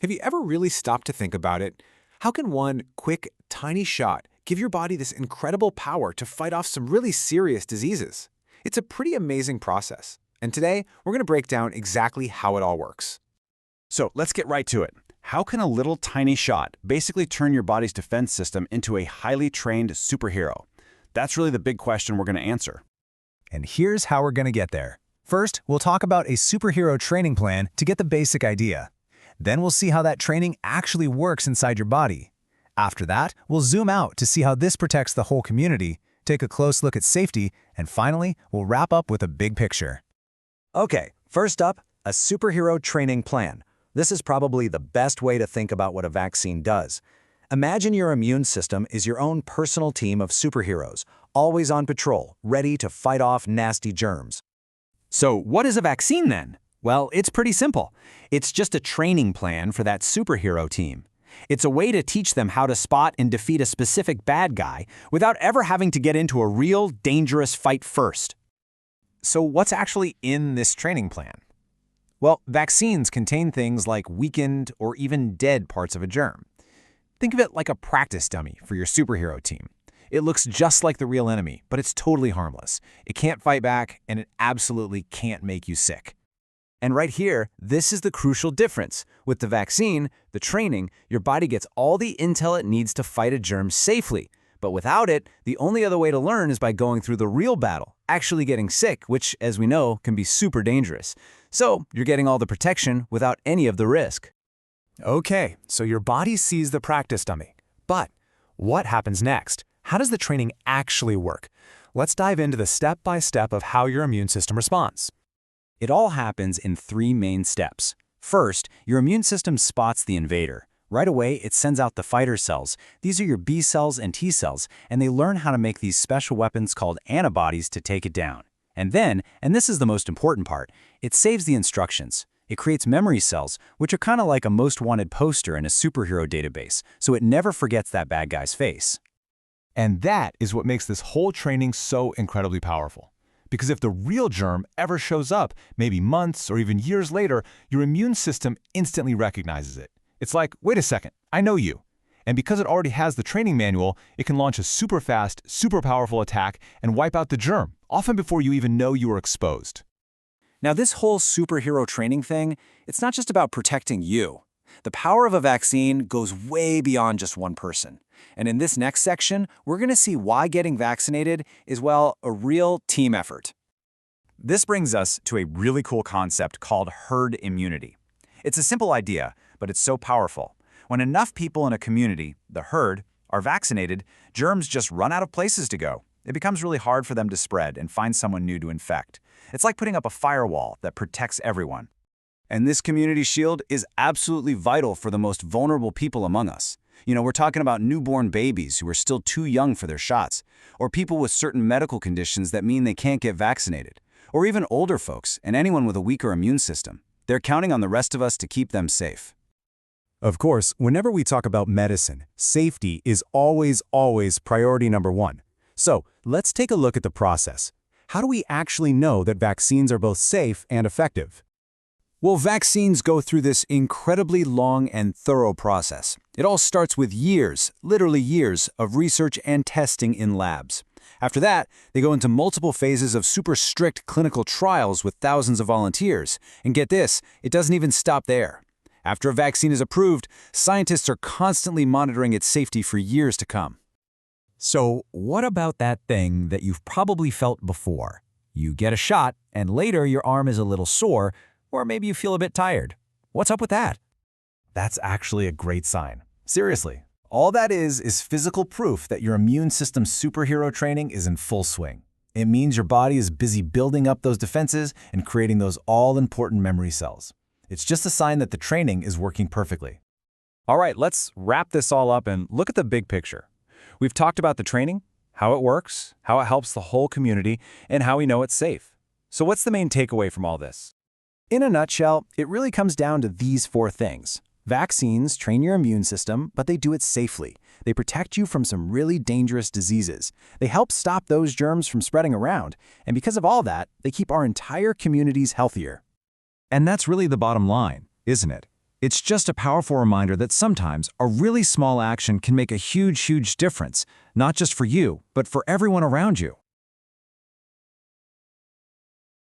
Have you ever really stopped to think about it? How can one quick, tiny shot give your body this incredible power to fight off some really serious diseases? It's a pretty amazing process. And today, we're going to break down exactly how it all works. So let's get right to it. How can a little tiny shot basically turn your body's defense system into a highly trained superhero? That's really the big question we're going to answer. And here's how we're going to get there. First, we'll talk about a superhero training plan to get the basic idea. Then we'll see how that training actually works inside your body. After that, we'll zoom out to see how this protects the whole community, take a close look at safety, and finally, we'll wrap up with a big picture. Okay, first up, a superhero training plan. This is probably the best way to think about what a vaccine does. Imagine your immune system is your own personal team of superheroes, always on patrol, ready to fight off nasty germs. So what is a vaccine then? Well, it's pretty simple. It's just a training plan for that superhero team. It's a way to teach them how to spot and defeat a specific bad guy without ever having to get into a real, dangerous fight first. So what's actually in this training plan? Well, vaccines contain things like weakened or even dead parts of a germ. Think of it like a practice dummy for your superhero team. It looks just like the real enemy, but it's totally harmless. It can't fight back, and it absolutely can't make you sick. And right here, this is the crucial difference. With the vaccine, the training, your body gets all the intel it needs to fight a germ safely. But without it, the only other way to learn is by going through the real battle, actually getting sick, which, as we know, can be super dangerous. So you're getting all the protection without any of the risk. Okay, so your body sees the practice dummy. But what happens next? How does the training actually work? Let's dive into the step-by-step of how your immune system responds. It all happens in 3 main steps. First, your immune system spots the invader. Right away, it sends out the fighter cells. These are your B cells and T cells, and they learn how to make these special weapons called antibodies to take it down. And then, and this is the most important part, it saves the instructions. It creates memory cells, which are kind of like a most wanted poster in a superhero database, so it never forgets that bad guy's face. And that is what makes this whole training so incredibly powerful. Because if the real germ ever shows up, maybe months or even years later, your immune system instantly recognizes it. It's like, wait a second, I know you. And because it already has the training manual, it can launch a super fast, super powerful attack and wipe out the germ, often before you even know you were exposed. Now, this whole superhero training thing, it's not just about protecting you. The power of a vaccine goes way beyond just one person. And in this next section, we're going to see why getting vaccinated is, well, a real team effort. This brings us to a really cool concept called herd immunity. It's a simple idea, but it's so powerful. When enough people in a community, the herd, are vaccinated, germs just run out of places to go. It becomes really hard for them to spread and find someone new to infect. It's like putting up a firewall that protects everyone. And this community shield is absolutely vital for the most vulnerable people among us. You know, we're talking about newborn babies who are still too young for their shots, or people with certain medical conditions that mean they can't get vaccinated, or even older folks and anyone with a weaker immune system. They're counting on the rest of us to keep them safe. Of course, whenever we talk about medicine, safety is always priority number 1. So let's take a look at the process. How do we actually know that vaccines are both safe and effective? Well, vaccines go through this incredibly long and thorough process. It all starts with years, literally years, of research and testing in labs. After that, they go into multiple phases of super strict clinical trials with thousands of volunteers. And get this, it doesn't even stop there. After a vaccine is approved, scientists are constantly monitoring its safety for years to come. So what about that thing that you've probably felt before? You get a shot, and later your arm is a little sore, or maybe you feel a bit tired. What's up with that? That's actually a great sign. Seriously, all that is physical proof that your immune system's superhero training is in full swing. It means your body is busy building up those defenses and creating those all-important memory cells. It's just a sign that the training is working perfectly. All right, let's wrap this all up and look at the big picture. We've talked about the training, how it works, how it helps the whole community, and how we know it's safe. So what's the main takeaway from all this? In a nutshell, it really comes down to these 4 things. Vaccines train your immune system, but they do it safely. They protect you from some really dangerous diseases. They help stop those germs from spreading around. And because of all that, they keep our entire communities healthier. And that's really the bottom line, isn't it? It's just a powerful reminder that sometimes a really small action can make a huge, huge difference, not just for you, but for everyone around you.